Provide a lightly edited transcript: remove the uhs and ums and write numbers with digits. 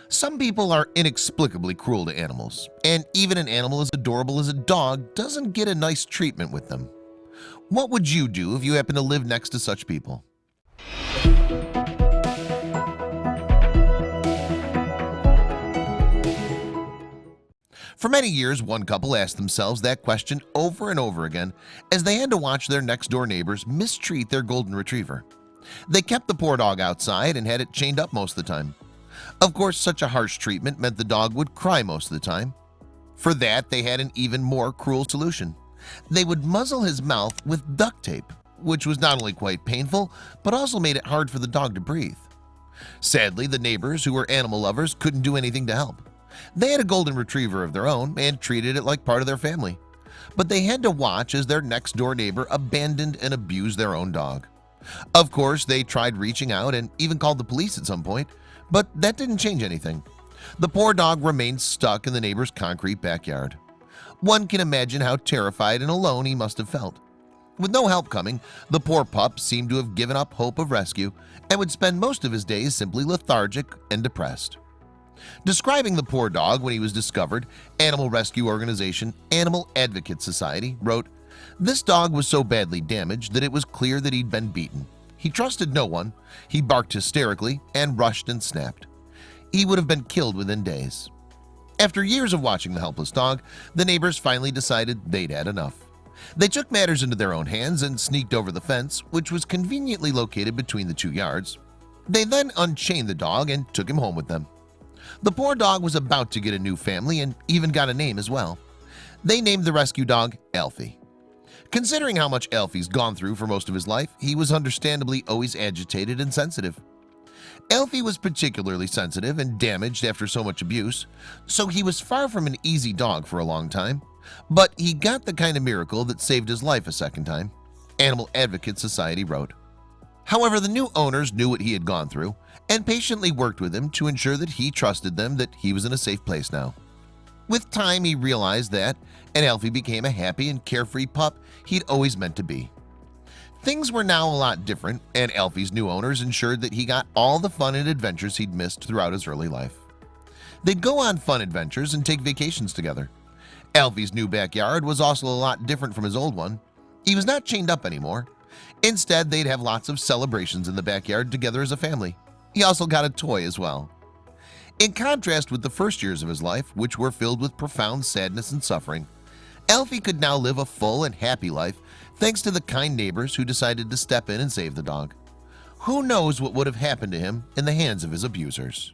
Some people are inexplicably cruel to animals, and even an animal as adorable as a dog doesn't get a nice treatment with them. What would you do if you happen to live next to such people? For many years, one couple asked themselves that question over and over again as they had to watch their next-door neighbors mistreat their golden retriever. They kept the poor dog outside and had it chained up most of the time. Of course, such a harsh treatment meant the dog would cry most of the time. For that, they had an even more cruel solution. They would muzzle his mouth with duct tape, which was not only quite painful, but also made it hard for the dog to breathe. Sadly, the neighbors, who were animal lovers, couldn't do anything to help. They had a golden retriever of their own and treated it like part of their family. But they had to watch as their next-door neighbor abandoned and abused their own dog. Of course, they tried reaching out and even called the police at some point, but that didn't change anything. The poor dog remained stuck in the neighbor's concrete backyard. One can imagine how terrified and alone he must have felt. With no help coming, the poor pup seemed to have given up hope of rescue and would spend most of his days simply lethargic and depressed. Describing the poor dog when he was discovered, animal rescue organization Animal Advocate Society wrote, "This dog was so badly damaged that it was clear that he'd been beaten. He trusted no one, he barked hysterically and rushed and snapped. He would have been killed within days." After years of watching the helpless dog, the neighbors finally decided they'd had enough. They took matters into their own hands and sneaked over the fence, which was conveniently located between the 2 yards. They then unchained the dog and took him home with them. The poor dog was about to get a new family and even got a name as well. They named the rescue dog Alfie. Considering how much Alfie's gone through for most of his life, he was understandably always agitated and sensitive. Alfie was particularly sensitive and damaged after so much abuse, so he was far from an easy dog for a long time, but he got the kind of miracle that saved his life a second time, Animal Advocate Society wrote. However, the new owners knew what he had gone through and patiently worked with him to ensure that he trusted them that he was in a safe place now. With time, he realized that, and Alfie became a happy and carefree pup he'd always meant to be. Things were now a lot different, and Alfie's new owners ensured that he got all the fun and adventures he'd missed throughout his early life. They'd go on fun adventures and take vacations together. Alfie's new backyard was also a lot different from his old one. He was not chained up anymore. Instead, they'd have lots of celebrations in the backyard together as a family. He also got a toy as well. In contrast with the first years of his life, which were filled with profound sadness and suffering, Alfie could now live a full and happy life thanks to the kind neighbors who decided to step in and save the dog. Who knows what would have happened to him in the hands of his abusers?